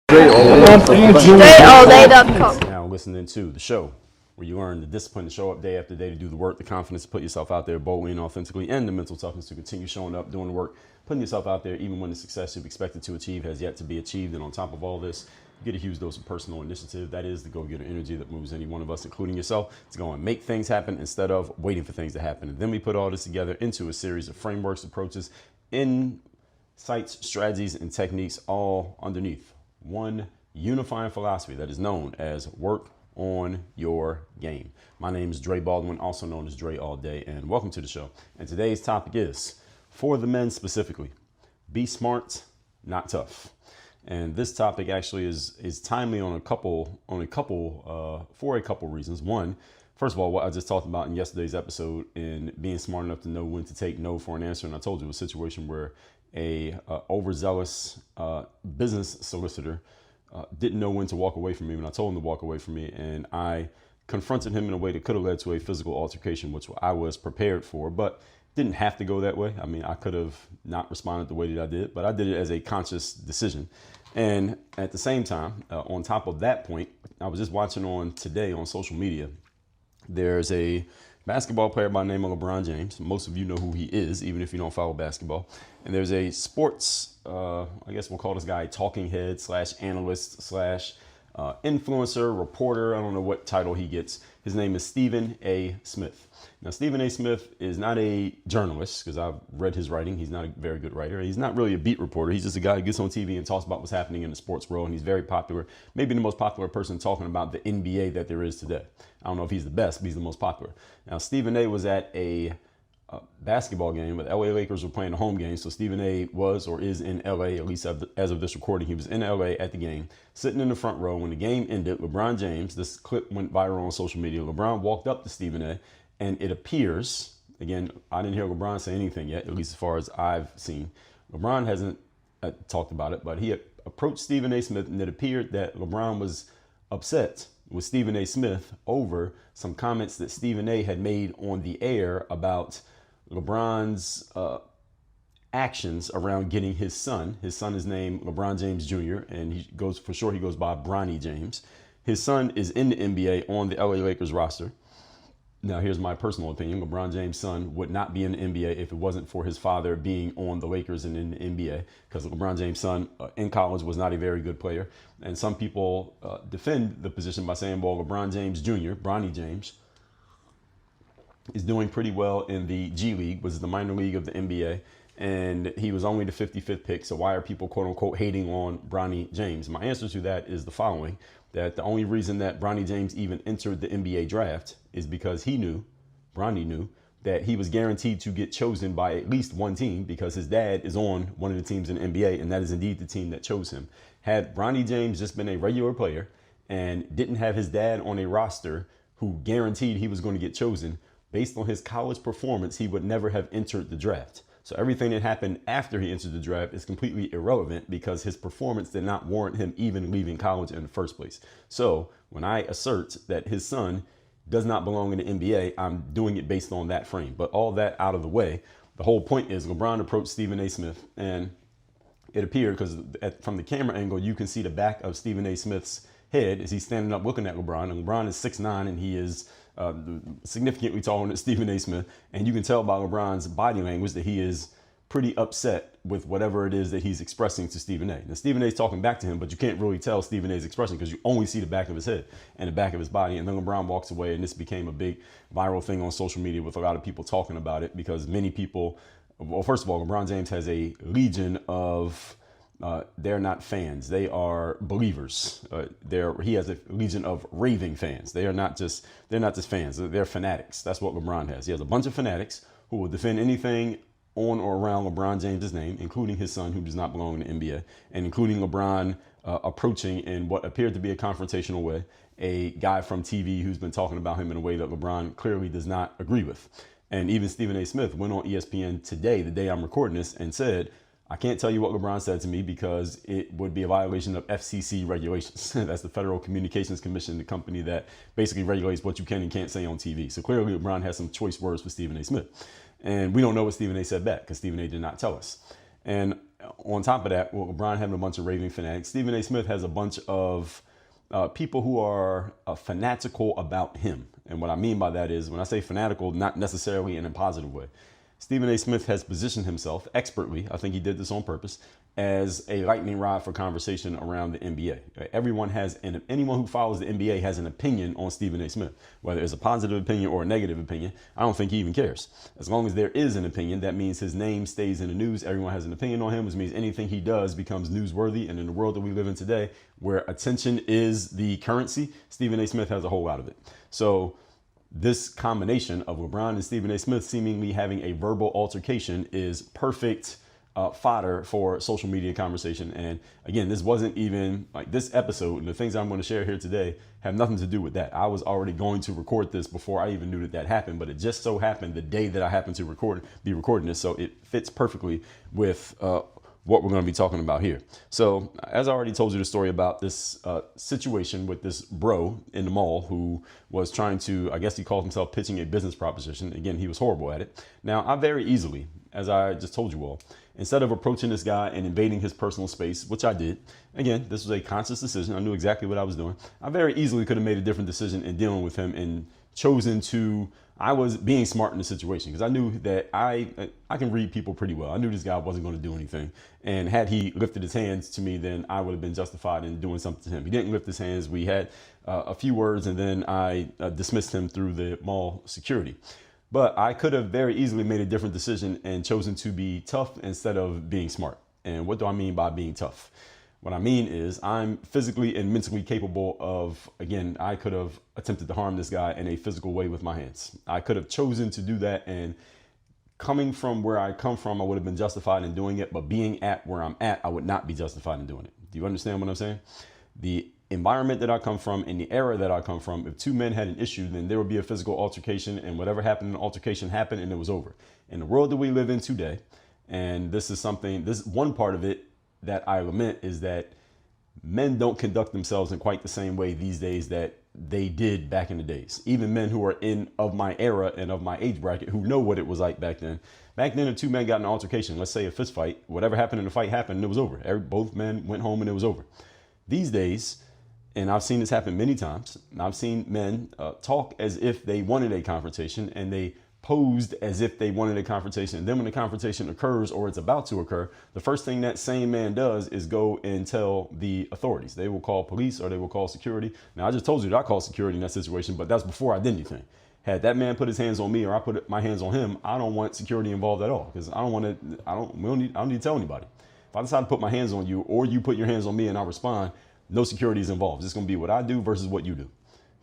DreAllDay.com. Now listening to the show where you learn the discipline to show up day after day, to do the work, the confidence to put yourself out there boldly and authentically, and the mental toughness to continue showing up, doing the work, putting yourself out there even when the success you've expected to achieve has yet to be achieved. And on top of all this, you get a huge dose of personal initiative. That is the go-getter energy that moves any one of us, including yourself, to go and make things happen instead of waiting for things to happen. And then we put all this together into a series of frameworks, approaches, insights, strategies, and techniques, all underneath one unifying philosophy that is known as work on your game. My name is Dre Baldwin, also known as DreAllDay, and welcome to the show. And today's topic is, for the men specifically, be smart, not tough. And this topic actually is timely for a couple reasons. One, first of all, what I just talked about in yesterday's episode in being smart enough to know when to take no for an answer. And I told you a situation where a overzealous business solicitor didn't know when to walk away from me when I told him to walk away from me, and I confronted him in a way that could have led to a physical altercation, which I was prepared for, but didn't have to go that way. I mean, I could have not responded the way that I did, but I did it as a conscious decision. And at the same time, on top of that point, I was just watching today on social media. There's a basketball player by the name of LeBron James. Most of you know who he is, even if you don't follow basketball. And there's a sports, I guess we'll call this guy talking head / analyst / influencer, reporter. I don't know what title he gets. His name is Stephen A. Smith. Now, Stephen A. Smith is not a journalist, because I've read his writing. He's not a very good writer. He's not really a beat reporter. He's just a guy who gets on TV and talks about what's happening in the sports world. And he's very popular, maybe the most popular person talking about the NBA that there is today. I don't know if he's the best, but he's the most popular. Now, Stephen A. was at a basketball game, but the LA Lakers were playing a home game. So Stephen A. was or is in LA, at least as of this recording. He was in LA at the game, sitting in the front row. When the game ended, LeBron James, this clip went viral on social media. LeBron walked up to Stephen A. and it appears, again, I didn't hear LeBron say anything yet, at least as far as I've seen. LeBron hasn't talked about it, but he approached Stephen A. Smith, and it appeared that LeBron was upset with Stephen A. Smith over some comments that Stephen A. had made on the air about LeBron's actions around getting his son. His son is named LeBron James Jr., and he goes by Bronny James. His son is in the NBA on the LA Lakers roster. Now, here's my personal opinion. LeBron James' son would not be in the NBA if it wasn't for his father being on the Lakers and in the NBA, because LeBron James' son in college was not a very good player. And some people defend the position by saying, well, LeBron James Jr., Bronny James, is doing pretty well in the G League, which is the minor league of the NBA, and he was only the 55th pick. So why are people, quote unquote, hating on Bronny James? My answer to that is the following: that the only reason that Bronny James even entered the NBA draft is because Bronny knew that he was guaranteed to get chosen by at least one team, because his dad is on one of the teams in the NBA, and that is indeed the team that chose him. Had Bronny James just been a regular player and didn't have his dad on a roster who guaranteed he was going to get chosen, based on his college performance, he would never have entered the draft. So everything that happened after he entered the draft is completely irrelevant, because his performance did not warrant him even leaving college in the first place. So when I assert that his son does not belong in the NBA, I'm doing it based on that frame. But all that out of the way, the whole point is LeBron approached Stephen A. Smith, and it appeared, because from the camera angle, you can see the back of Stephen A. Smith's head as he's standing up looking at LeBron. And LeBron is 6'9", and he is significantly taller than Stephen A. Smith. And you can tell by LeBron's body language that he is pretty upset with whatever it is that he's expressing to Stephen A. Now, Stephen A. is talking back to him, but you can't really tell Stephen A.'s expression because you only see the back of his head and the back of his body. And then LeBron walks away, and this became a big viral thing on social media with a lot of people talking about it, because many people, well, first of all, LeBron James has a legion of they're not fans. They are believers. He has a legion of raving fans. They're not just fans. They're fanatics. That's what LeBron has. He has a bunch of fanatics who will defend anything on or around LeBron James' name, including his son, who does not belong in the NBA, and including LeBron approaching in what appeared to be a confrontational way a guy from TV who's been talking about him in a way that LeBron clearly does not agree with. And even Stephen A. Smith went on ESPN today, the day I'm recording this, and said, I can't tell you what LeBron said to me because it would be a violation of FCC regulations. That's the Federal Communications Commission, the company that basically regulates what you can and can't say on TV. So clearly LeBron has some choice words for Stephen A. Smith. And we don't know what Stephen A. said back because Stephen A. did not tell us. And on top of that, well, LeBron having a bunch of raving fanatics, Stephen A. Smith has a bunch of people who are fanatical about him. And what I mean by that is, when I say fanatical, not necessarily in a positive way. Stephen A. Smith has positioned himself expertly, I think he did this on purpose, as a lightning rod for conversation around the NBA. Everyone has, and anyone who follows the NBA has an opinion on Stephen A. Smith, whether it's a positive opinion or a negative opinion. I don't think he even cares. As long as there is an opinion, that means his name stays in the news. Everyone has an opinion on him, which means anything he does becomes newsworthy. And in the world that we live in today, where attention is the currency, Stephen A. Smith has a whole lot of it. So this combination of LeBron and Stephen A. Smith seemingly having a verbal altercation is perfect fodder for social media conversation. And again, this wasn't even like this episode, and the things I'm going to share here today have nothing to do with that. I was already going to record this before I even knew that happened, but it just so happened the day that I happened to be recording this. So it fits perfectly with what we're going to be talking about here. So as I already told you the story about this situation with this bro in the mall who was trying to, I guess he called himself pitching a business proposition. Again, he was horrible at it. Now, I very easily, as I just told you all, instead of approaching this guy and invading his personal space, which I did, again, this was a conscious decision. I knew exactly what I was doing. I very easily could have made a different decision in dealing with him and chosen to, I was being smart in the situation because I knew that I can read people pretty well. I knew this guy wasn't going to do anything. And had he lifted his hands to me, then I would have been justified in doing something to him. He didn't lift his hands. We had a few words, and then I dismissed him through the mall security. But I could have very easily made a different decision and chosen to be tough instead of being smart. And what do I mean by being tough? What I mean is I'm physically and mentally capable of, again, I could have attempted to harm this guy in a physical way with my hands. I could have chosen to do that, and coming from where I come from, I would have been justified in doing it. But being at where I'm at, I would not be justified in doing it. Do you understand what I'm saying? The environment that I come from and the era that I come from, if two men had an issue, then there would be a physical altercation, and whatever happened in the altercation happened, and it was over. In the world that we live in today, and this is one part of it that I lament, is that men don't conduct themselves in quite the same way these days that they did back in the days. Even men who are of my era and of my age bracket who know what it was like back then. Back then, if two men got in an altercation, let's say a fist fight, whatever happened in the fight happened and it was over. Both men went home and it was over. These days, and I've seen this happen many times, I've seen men talk as if they wanted a confrontation, and they posed as if they wanted a confrontation. And then when the confrontation occurs or it's about to occur, the first thing that same man does is go and tell the authorities. They will call police or they will call security. Now, I just told you that I called security in that situation, but that's before I did anything. Had that man put his hands on me or I put my hands on him, I don't want security involved at all, because I don't need to tell anybody. If I decide to put my hands on you or you put your hands on me and I respond, no security is involved. It's going to be what I do versus what you do.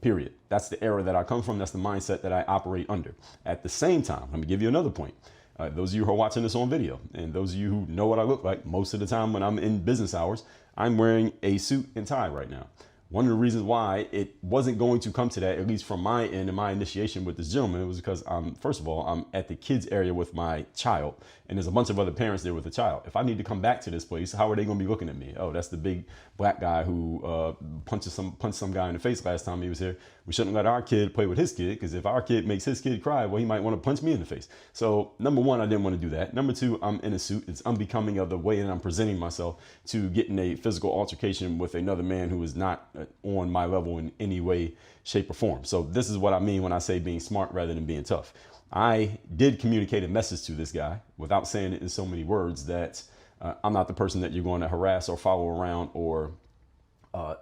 Period. That's the era that I come from. That's the mindset that I operate under. At the same time, let me give you another point. Those of you who are watching this on video, and those of you who know what I look like, most of the time when I'm in business hours, I'm wearing a suit and tie right now. One of the reasons why it wasn't going to come to that, at least from my end and my initiation with this gentleman, it was because first of all, I'm at the kids area with my child, and there's a bunch of other parents there with a child. If I need to come back to this place, how are they going to be looking at me? Oh, that's the big black guy who punched some guy in the face last time he was here. We shouldn't let our kid play with his kid, because if our kid makes his kid cry, well, he might want to punch me in the face. So number one, I didn't want to do that. Number two, I'm in a suit. It's unbecoming of the way that I'm presenting myself to get in a physical altercation with another man who is not on my level in any way, shape, or form. So this is what I mean when I say being smart rather than being tough. I did communicate a message to this guy without saying it in so many words that I'm not the person that you're going to harass or follow around or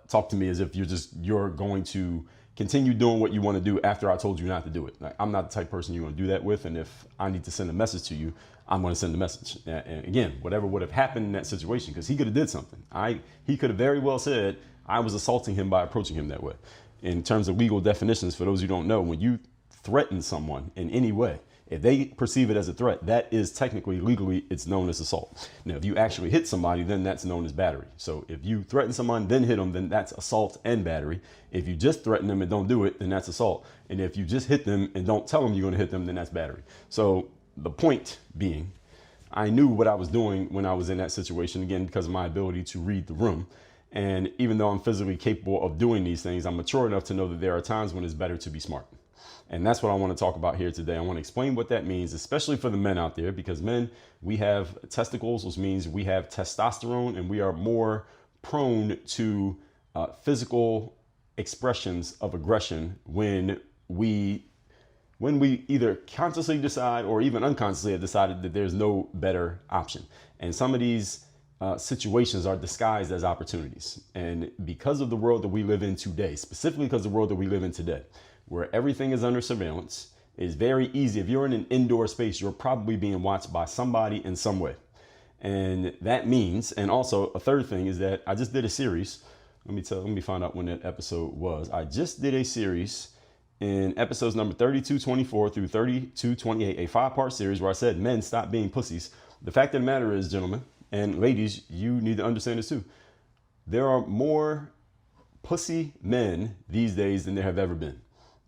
talk to me as if you're going to continue doing what you want to do after I told you not to do it. Like, I'm not the type of person you're going to do that with. And if I need to send a message to you, I'm going to send the message. And again, whatever would have happened in that situation, because he could have did something. He could have very well said I was assaulting him by approaching him that way. In terms of legal definitions, for those who don't know, when you threaten someone in any way, if they perceive it as a threat, that is technically, legally, it's known as assault. Now, if you actually hit somebody, then that's known as battery. So if you threaten someone, then hit them, then that's assault and battery. If you just threaten them and don't do it, then that's assault. And if you just hit them and don't tell them you're going to hit them, then that's battery. So the point being, I knew what I was doing when I was in that situation, again, because of my ability to read the room. And even though I'm physically capable of doing these things, I'm mature enough to know that there are times when it's better to be smart. And that's what I want to talk about here today. I want to explain what that means, especially for the men out there, because men, we have testicles, which means we have testosterone, and we are more prone to physical expressions of aggression when we either consciously decide or even unconsciously have decided that there's no better option. And some of these situations are disguised as opportunities. And because of the world that we live in today, specifically because of the world that we live in today, where everything is under surveillance, it's very easy. If you're in an indoor space, you're probably being watched by somebody in some way. And that means, and also a third thing is that I just did a series. Let me find out when that episode was. I just did a series in episodes number 3224 through 3228, a 5-part series where I said, men, stop being pussies. The fact of the matter is, gentlemen and ladies, you need to understand this too. There are more pussy men these days than there have ever been.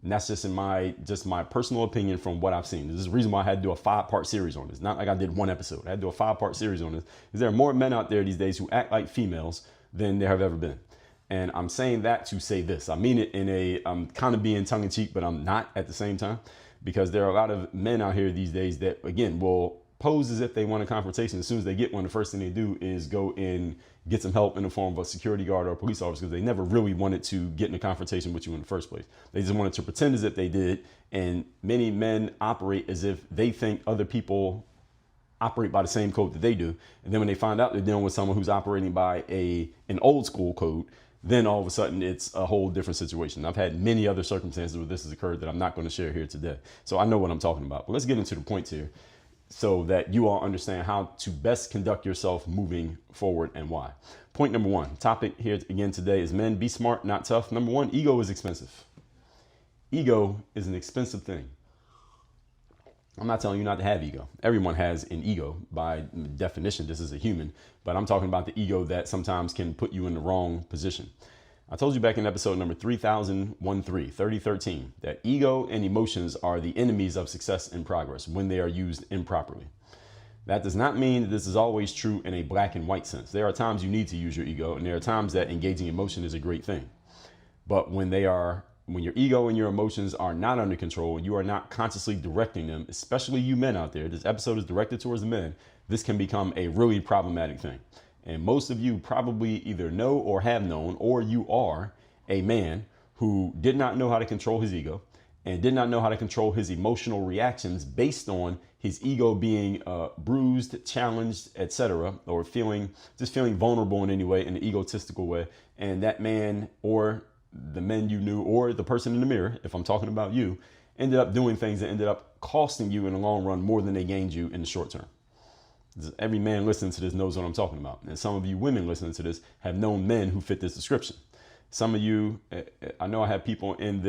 And that's just my personal opinion from what I've seen. This is the reason why I had to do a 5-part series on this. Not like I did one episode. I had to do a 5-part series on this. Because there are more men out there these days who act like females than there have ever been. And I'm saying that to say this. I mean it I'm kind of being tongue in cheek, but I'm not at the same time. Because there are a lot of men out here these days that, again, will pose as if they want a confrontation. As soon as they get one, the first thing they do is go and get some help in the form of a security guard or a police officer, because they never really wanted to get in a confrontation with you in the first place. They just wanted to pretend as if they did. And many men operate as if they think other people operate by the same code that they do. And then when they find out they're dealing with someone who's operating by an old school code, then all of a sudden it's a whole different situation. I've had many other circumstances where this has occurred that I'm not going to share here today. So I know what I'm talking about. But let's get into the points here so that you all understand how to best conduct yourself moving forward and why. Point number 1, topic here again today is men, be smart, not tough. Number 1, ego is expensive. Ego is an expensive thing. I'm not telling you not to have ego. Everyone has an ego by definition. This is a human, but I'm talking about the ego that sometimes can put you in the wrong position. I told you back in episode number 3013, that ego and emotions are the enemies of success and progress when they are used improperly. That does not mean that this is always true in a black and white sense. There are times you need to use your ego, and there are times that engaging emotion is a great thing. But when your ego and your emotions are not under control, you are not consciously directing them, especially you men out there, this episode is directed towards the men, this can become a really problematic thing. And most of you probably either know or have known, or you are a man who did not know how to control his ego and did not know how to control his emotional reactions based on his ego being bruised, challenged, etc., or feeling vulnerable in any way, in an egotistical way. And that man, or the men you knew, or the person in the mirror, if I'm talking about you, ended up doing things that ended up costing you in the long run more than they gained you in the short term. Every man listening to this knows what I'm talking about. And some of you women listening to this have known men who fit this description. Some of you, I know I have people in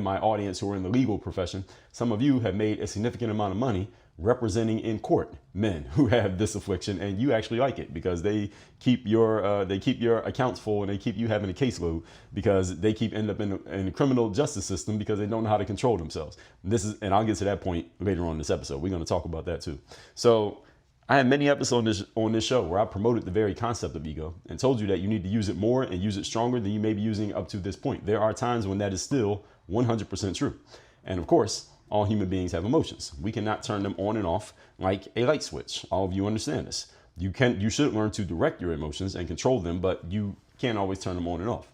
my audience who are in the legal profession. Some of you have made a significant amount of money representing in court men who have this affliction, and you actually like it because they keep your accounts full, and they keep you having a caseload because they end up in the criminal justice system because they don't know how to control themselves. And I'll get to that point later on in this episode. We're going to talk about that too. So I had many episodes on this show where I promoted the very concept of ego and told you that you need to use it more and use it stronger than you may be using up to this point. There are times when that is still 100% true. And of course, all human beings have emotions. We cannot turn them on and off like a light switch. All of you understand this. You should learn to direct your emotions and control them, but you can't always turn them on and off.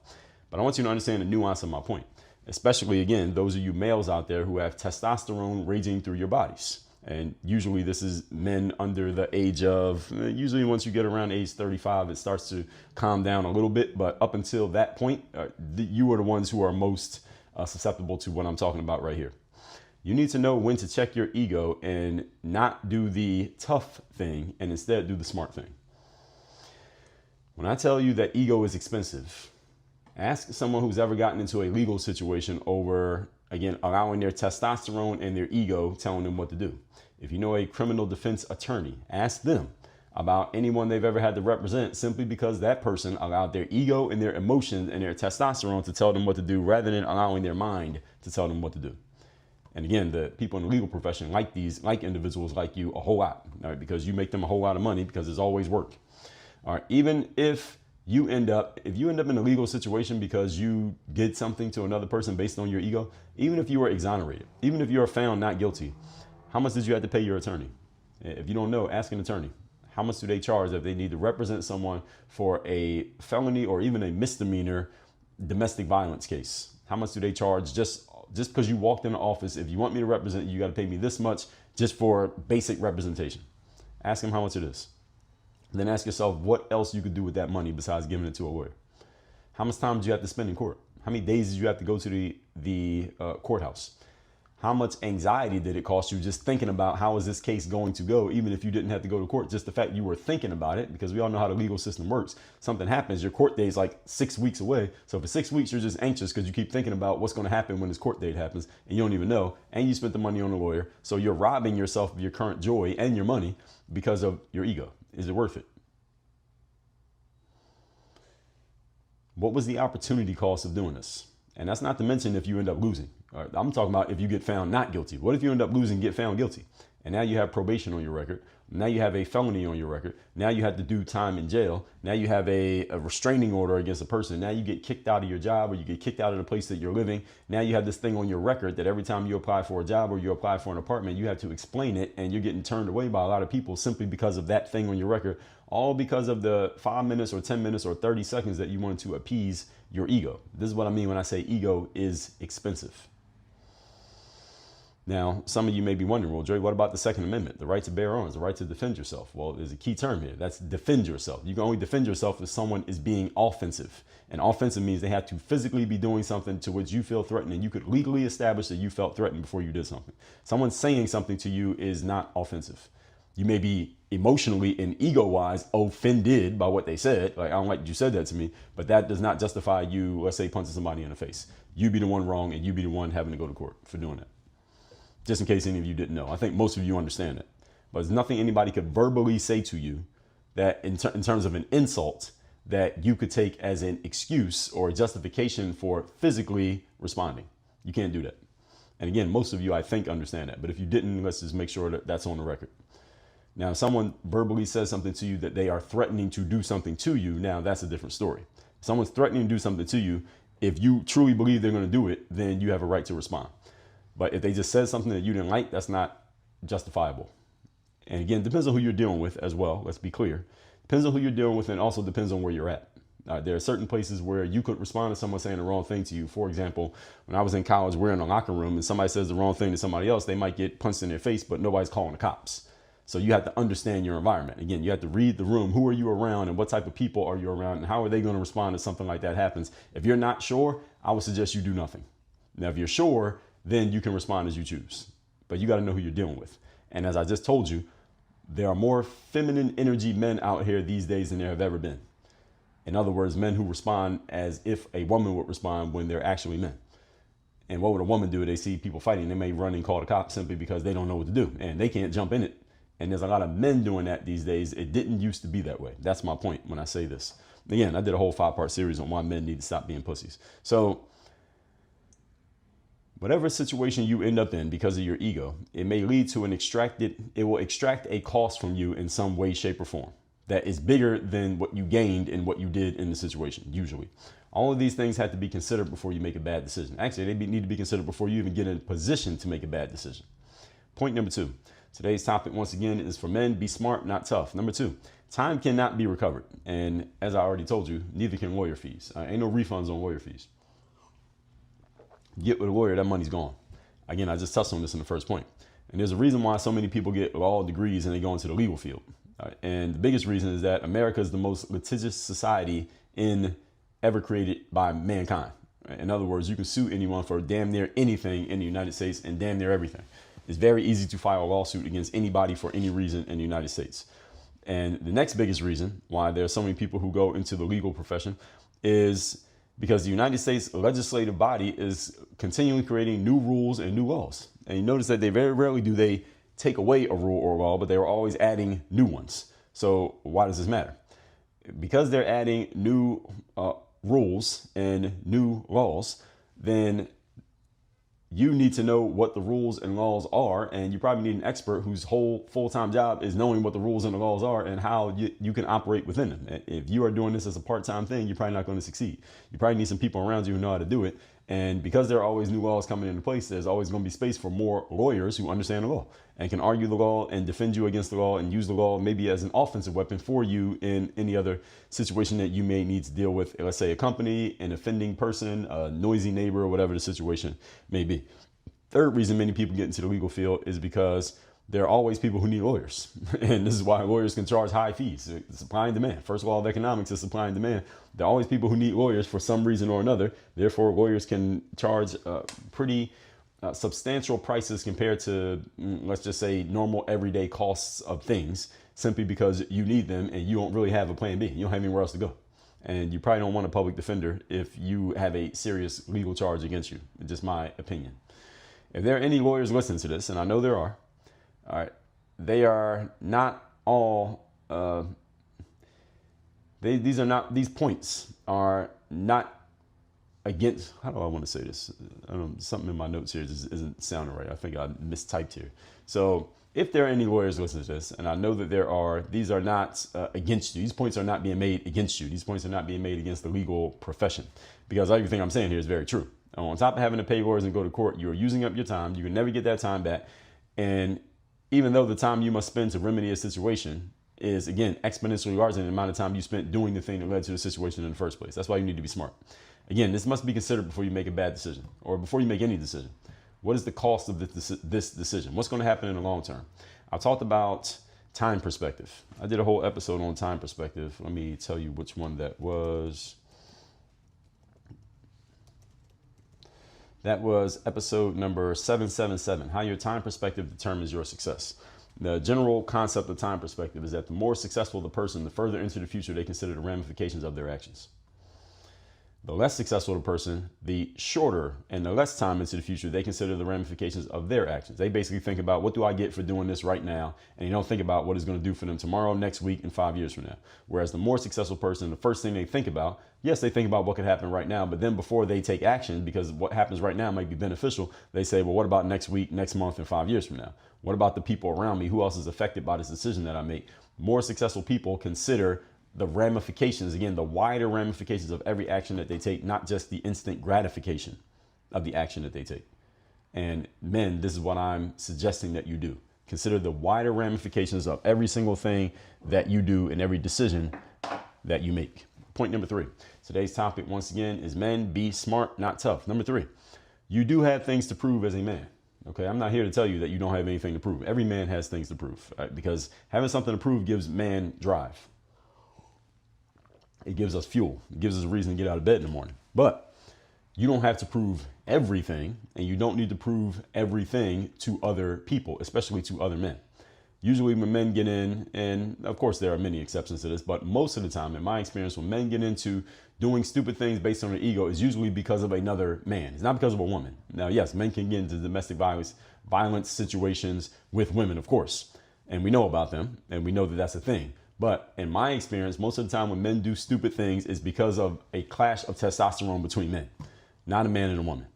But I want you to understand the nuance of my point, especially, again, those of you males out there who have testosterone raging through your bodies. And usually this is men under the age of, usually once you get around age 35, it starts to calm down a little bit. But up until that point, you are the ones who are most susceptible to what I'm talking about right here. You need to know when to check your ego and not do the tough thing and instead do the smart thing. When I tell you that ego is expensive, ask someone who's ever gotten into a legal situation over, again, allowing their testosterone and their ego telling them what to do. If you know a criminal defense attorney, ask them about anyone they've ever had to represent simply because that person allowed their ego and their emotions and their testosterone to tell them what to do rather than allowing their mind to tell them what to do. And again, the people in the legal profession like individuals like you a whole lot, all right, because you make them a whole lot of money because there's always work. All right, even if if you end up in a legal situation because you did something to another person based on your ego, even if you were exonerated, even if you're found not guilty, how much did you have to pay your attorney? If you don't know, ask an attorney. How much do they charge if they need to represent someone for a felony or even a misdemeanor domestic violence case? How much do they charge just because you walked in the office? If you want me to represent you, you got to pay me this much just for basic representation. Ask them how much it is. Then ask yourself what else you could do with that money besides giving it to a lawyer. How much time did you have to spend in court? How many days did you have to go to the courthouse? How much anxiety did it cost you just thinking about how is this case going to go, even if you didn't have to go to court? Just the fact you were thinking about it, because we all know how the legal system works. Something happens, your court day is like 6 weeks away. So for 6 weeks, you're just anxious because you keep thinking about what's going to happen when this court date happens, and you don't even know. And you spent the money on a lawyer. So you're robbing yourself of your current joy and your money because of your ego. Is it worth it? What was the opportunity cost of doing this? And that's not to mention if you end up losing. All right, I'm talking about if you get found not guilty. What if you end up losing, get found guilty? And now you have probation on your record. Now you have a felony on your record. Now you have to do time in jail. Now you have a restraining order against a person. Now you get kicked out of your job, or you get kicked out of the place that you're living. Now you have this thing on your record that every time you apply for a job or you apply for an apartment, you have to explain it, and you're getting turned away by a lot of people simply because of that thing on your record, all because of the 5 minutes or 10 minutes or 30 seconds that you wanted to appease your ego. This is what I mean when I say ego is expensive. Now, some of you may be wondering, well, Dre, what about the Second Amendment, the right to bear arms, the right to defend yourself? Well, there's a key term here. That's defend yourself. You can only defend yourself if someone is being offensive. And offensive means they have to physically be doing something to which you feel threatened, and you could legally establish that you felt threatened before you did something. Someone saying something to you is not offensive. You may be emotionally and ego-wise offended by what they said. Like, I don't like that you said that to me, but that does not justify you, let's say, punching somebody in the face. You be the one wrong, and you be the one having to go to court for doing that. Just in case any of you didn't know. I think most of you understand it. But there's nothing anybody could verbally say to you that in terms of an insult that you could take as an excuse or a justification for physically responding. You can't do that. And again, most of you, I think, understand that. But if you didn't, let's just make sure that that's on the record. Now, if someone verbally says something to you that they are threatening to do something to you, now that's a different story. If someone's threatening to do something to you, if you truly believe they're going to do it, then you have a right to respond. But if they just said something that you didn't like, that's not justifiable. And again, it depends on who you're dealing with as well. Let's be clear. Depends on who you're dealing with, and also depends on where you're at. There are certain places where you could respond to someone saying the wrong thing to you. For example, when I was in college, we're in a locker room and somebody says the wrong thing to somebody else, they might get punched in their face, but nobody's calling the cops. So you have to understand your environment. Again, you have to read the room. Who are you around, and what type of people are you around, and how are they going to respond if something like that happens? If you're not sure, I would suggest you do nothing. Now, if you're sure, then you can respond as you choose. But you got to know who you're dealing with. And as I just told you, there are more feminine energy men out here these days than there have ever been. In other words, men who respond as if a woman would respond when they're actually men. And what would a woman do? They see people fighting, they may run and call the cops simply because they don't know what to do, and they can't jump in it. And there's a lot of men doing that these days. It didn't used to be that way. That's my point when I say this. Again, I did a whole 5-part series on why men need to stop being pussies. So whatever situation you end up in because of your ego, it may lead to it will extract a cost from you in some way, shape, or form that is bigger than what you gained in what you did in the situation, usually. All of these things have to be considered before you make a bad decision. Actually, they need to be considered before you even get in a position to make a bad decision. Point number 2. Today's topic, once again, is for men: be smart, not tough. Number 2, time cannot be recovered. And as I already told you, neither can lawyer fees. Ain't no refunds on lawyer fees. Get with a lawyer, that money's gone. Again, I just touched on this in the first point. And there's a reason why so many people get law degrees and they go into the legal field. And the biggest reason is that America is the most litigious society ever created by mankind. In other words, you can sue anyone for damn near anything in the United States and damn near everything. It's very easy to file a lawsuit against anybody for any reason in the United States. And the next biggest reason why there are so many people who go into the legal profession is because the United States legislative body is continually creating new rules and new laws. And you notice that they very rarely do they take away a rule or a law, but they are always adding new ones. So why does this matter? Because they're adding new rules and new laws, then you need to know what the rules and laws are, and you probably need an expert whose whole full-time job is knowing what the rules and the laws are and how you can operate within them. If you are doing this as a part-time thing, you're probably not going to succeed. You probably need some people around you who know how to do it. And because there are always new laws coming into place, there's always going to be space for more lawyers who understand the law and can argue the law and defend you against the law and use the law maybe as an offensive weapon for you in any other situation that you may need to deal with, let's say a company, an offending person, a noisy neighbor, or whatever the situation may be. Third reason many people get into the legal field is because there are always people who need lawyers. And this is why lawyers can charge high fees. Supply and demand. First law of economics is supply and demand. There are always people who need lawyers for some reason or another. Therefore, lawyers can charge pretty substantial prices compared to, let's just say, normal everyday costs of things, simply because you need them and you don't really have a plan B. You don't have anywhere else to go. And you probably don't want a public defender if you have a serious legal charge against you. It's just my opinion. If there are any lawyers listening to this, and I know there are, all right, they are not all, these points are not against, how do I want to say this? I don't know, something in my notes here just isn't sounding right. I think I mistyped here. So if there are any lawyers listening to this, and I know that there are, these are not against you. These points are not being made against you. These points are not being made against the legal profession, because everything I'm saying here is very true. On top of having to pay lawyers and go to court, you're using up your time. You can never get that time back. And even though the time you must spend to remedy a situation is, again, exponentially larger than the amount of time you spent doing the thing that led to the situation in the first place. That's why you need to be smart. Again, this must be considered before you make a bad decision, or before you make any decision. What is the cost of this decision? What's going to happen in the long term? I talked about time perspective. I did a whole episode on time perspective. Let me tell you which one that was. That was episode number 777, how your time perspective determines your success. The general concept of time perspective is that the more successful the person, the further into the future they consider the ramifications of their actions. The less successful the person, the shorter and the less time into the future they consider the ramifications of their actions. They basically think about, what do I get for doing this right now? And they don't think about what it's going to do for them tomorrow, next week, and 5 years from now. Whereas the more successful person, the first thing they think about, yes, they think about what could happen right now, but then before they take action, because what happens right now might be beneficial, they say, well, what about next week, next month, and 5 years from now? What about the people around me? Who else is affected by this decision that I make? More successful people consider the ramifications, again, the wider ramifications of every action that they take, not just the instant gratification of the action that they take. And men, this is what I'm suggesting that you do. Consider the wider ramifications of every single thing that you do and every decision that you make. Point number 3. Today's topic, once again, is men, be smart, not tough. Number 3, you do have things to prove as a man. Okay, I'm not here to tell you that you don't have anything to prove. Every man has things to prove, right? Because having something to prove gives man drive. It gives us fuel. It gives us a reason to get out of bed in the morning. But you don't have to prove everything, and you don't need to prove everything to other people, especially to other men. Usually when men get in, and of course there are many exceptions to this, but most of the time, in my experience, when men get into doing stupid things based on their ego, is usually because of another man. It's not because of a woman. Now, yes, men can get into domestic violence situations with women, of course, and we know about them, and we know that that's a thing. But in my experience, most of the time when men do stupid things, it's because of a clash of testosterone between men, not a man and a woman.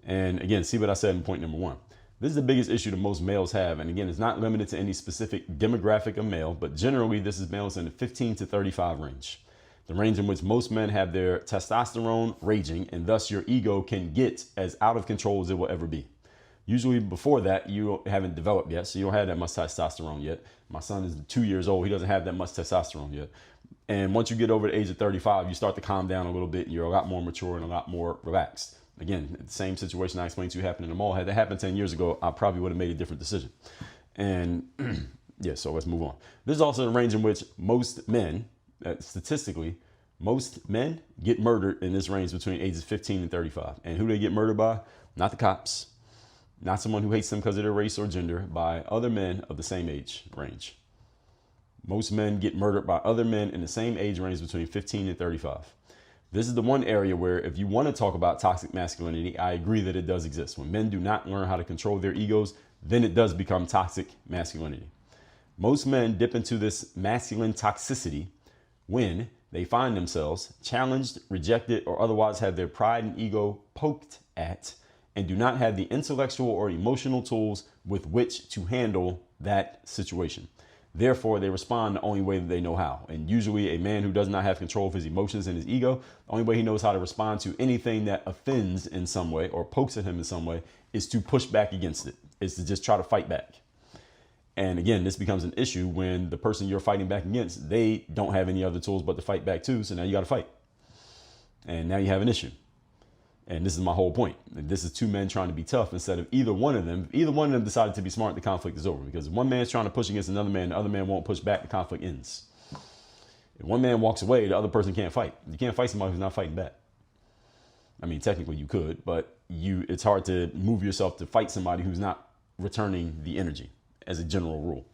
And again, see what I said in point number 1. This is the biggest issue that most males have. And again, it's not limited to any specific demographic of male, but generally this is males in the 15 to 35 range. The range in which most men have their testosterone raging, and thus your ego can get as out of control as it will ever be. Usually before that, you haven't developed yet, so you don't have that much testosterone yet. My son is 2 years old. He doesn't have that much testosterone yet. And once you get over the age of 35, you start to calm down a little bit, and you're a lot more mature and a lot more relaxed. Again, the same situation I explained to you happened in the mall. Had that happened 10 years ago, I probably would have made a different decision. And yeah, so let's move on. This is also the range in which most men, statistically, most men get murdered in this range between ages 15 and 35. And who they get murdered by? Not the cops. Not someone who hates them because of their race or gender, by other men of the same age range. Most men get murdered by other men in the same age range between 15 and 35. This is the one area where, if you want to talk about toxic masculinity, I agree that it does exist. When men do not learn how to control their egos, then it does become toxic masculinity. Most men dip into this masculine toxicity when they find themselves challenged, rejected, or otherwise have their pride and ego poked at and do not have the intellectual or emotional tools with which to handle that situation. Therefore, they respond the only way that they know how. And usually a man who does not have control of his emotions and his ego, the only way he knows how to respond to anything that offends in some way or pokes at him in some way is to push back against it, is to just try to fight back. And again, this becomes an issue when the person you're fighting back against, they don't have any other tools but to fight back too. So now you got to fight. And now you have an issue. And this is my whole point. This is two men trying to be tough instead of either one of them. If either one of them decided to be smart, the conflict is over. Because if one man's trying to push against another man, the other man won't push back, the conflict ends. If one man walks away, the other person can't fight. You can't fight somebody who's not fighting back. I mean, technically you could, but it's hard to move yourself to fight somebody who's not returning the energy as a general rule.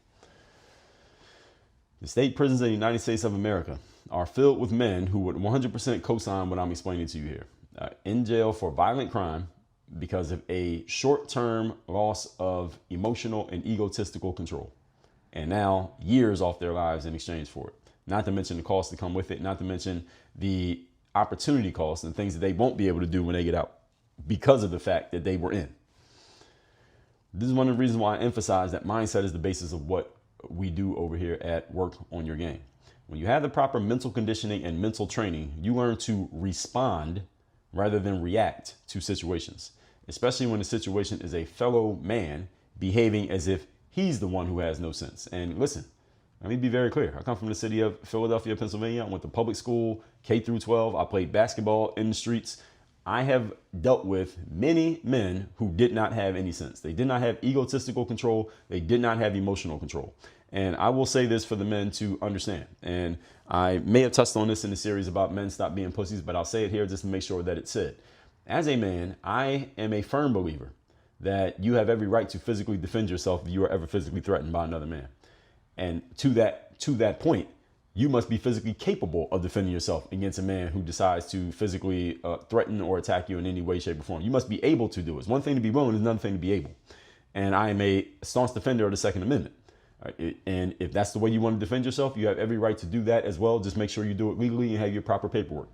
The state prisons in the United States of America are filled with men who would 100% co-sign what I'm explaining to you here. In jail for violent crime because of a short-term loss of emotional and egotistical control. And now years off their lives in exchange for it. Not to mention the costs that come with it. Not to mention the opportunity costs and things that they won't be able to do when they get out because of the fact that they were in. This is one of the reasons why I emphasize that mindset is the basis of what we do over here at Work on Your Game. When you have the proper mental conditioning and mental training, you learn to respond rather than react to situations, especially when the situation is a fellow man behaving as if he's the one who has no sense. And listen, let me be very clear. I come from the city of Philadelphia, Pennsylvania. I went to public school, K through 12. I played basketball in the streets. I have dealt with many men who did not have any sense. They did not have egotistical control. They did not have emotional control. And I will say this for the men to understand. And I may have touched on this in the series about men stop being pussies, but I'll say it here just to make sure that it's said. As a man, I am a firm believer that you have every right to physically defend yourself if you are ever physically threatened by another man. And to that point, you must be physically capable of defending yourself against a man who decides to physically threaten or attack you in any way, shape, or form. You must be able to do it. It's one thing to be willing, it's another thing to be able. And I am a staunch defender of the Second Amendment. And if that's the way you want to defend yourself, you have every right to do that as well. Just make sure you do it legally and have your proper paperwork.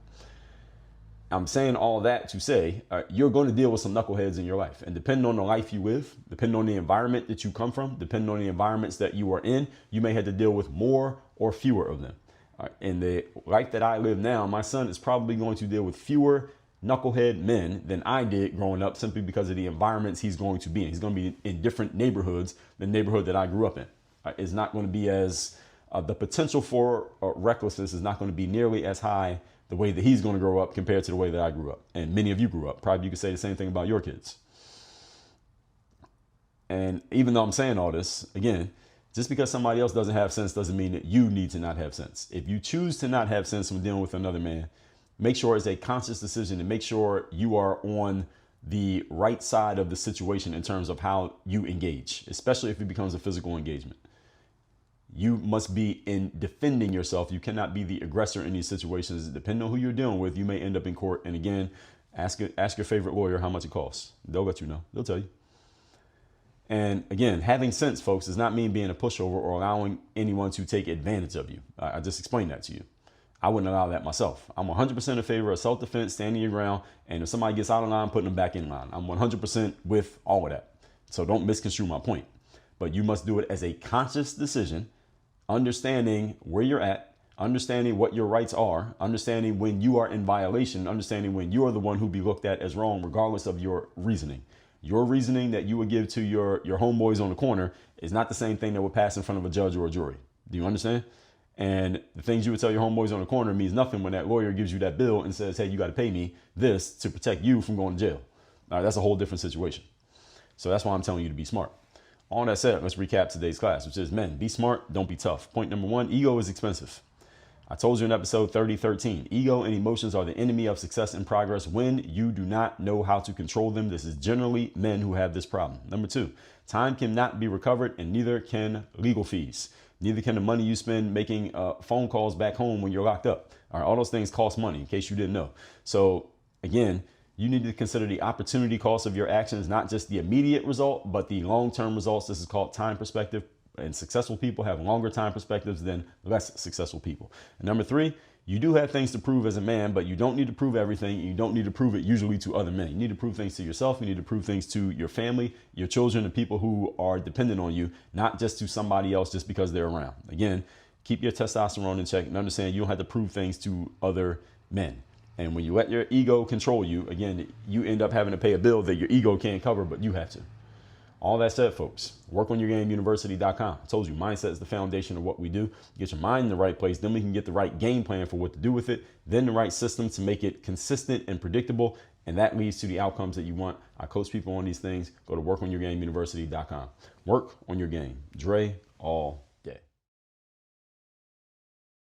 I'm saying all that to say you're going to deal with some knuckleheads in your life. And depending on the life you live, depending on the environment that you come from, depending on the environments that you are in, you may have to deal with more or fewer of them. In the life that I live now, my son is probably going to deal with fewer knucklehead men than I did growing up simply because of the environments he's going to be in. He's going to be in different neighborhoods than the neighborhood that I grew up in. It's not going to be as the potential for recklessness is not going to be nearly as high the way that he's going to grow up compared to the way that I grew up. And many of you grew up. Probably you could say the same thing about your kids. And even though I'm saying all this, again, just because somebody else doesn't have sense doesn't mean that you need to not have sense. If you choose to not have sense when dealing with another man, make sure it's a conscious decision and make sure you are on the right side of the situation in terms of how you engage, especially if it becomes a physical engagement. You must be in defending yourself. You cannot be the aggressor in these situations. Depending on who you're dealing with, you may end up in court. And again, ask your favorite lawyer how much it costs. They'll let you know. They'll tell you. And again, having sense, folks, does not mean being a pushover or allowing anyone to take advantage of you. I just explained that to you. I wouldn't allow that myself. I'm 100% in favor of self-defense, standing your ground. And if somebody gets out of line, putting them back in line. I'm 100% with all of that. So don't misconstrue my point. But you must do it as a conscious decision, understanding where you're at, understanding what your rights are, understanding when you are in violation, understanding when you are the one who be looked at as wrong, regardless of your reasoning. Your reasoning that you would give to your homeboys on the corner is not the same thing that would pass in front of a judge or a jury. Do you understand? And the things you would tell your homeboys on the corner means nothing when that lawyer gives you that bill and says, hey, you got to pay me this to protect you from going to jail. All right, that's a whole different situation. So that's why I'm telling you to be smart. All that said, let's recap today's class, which is men, be smart, don't be tough. Point number 1, ego is expensive. I told you in episode 3013, ego and emotions are the enemy of success and progress when you do not know how to control them. This is generally men who have this problem. Number 2, time cannot be recovered and neither can legal fees. Neither can the money you spend making phone calls back home when you're locked up. All right, all those things cost money, in case you didn't know. So again, you need to consider the opportunity cost of your actions, not just the immediate result, but the long-term results. This is called time perspective. And successful people have longer time perspectives than less successful people. And number 3, You do have things to prove as a man, but you don't need to prove everything. You don't need to prove it usually to other men. You need to prove things to yourself. You need to prove things to your family, your children, and people who are dependent on you, not just to somebody else just because they're around. Again, keep your testosterone in check and understand you don't have to prove things to other men. And when you let your ego control you, again, you end up having to pay a bill that your ego can't cover, but you have to. All that said, folks, workonyourgameuniversity.com. I told you, mindset is the foundation of what we do. Get your mind in the right place, then we can get the right game plan for what to do with it, then the right system to make it consistent and predictable, and that leads to the outcomes that you want. I coach people on these things. Go to workonyourgameuniversity.com. Work on your game. Dre, all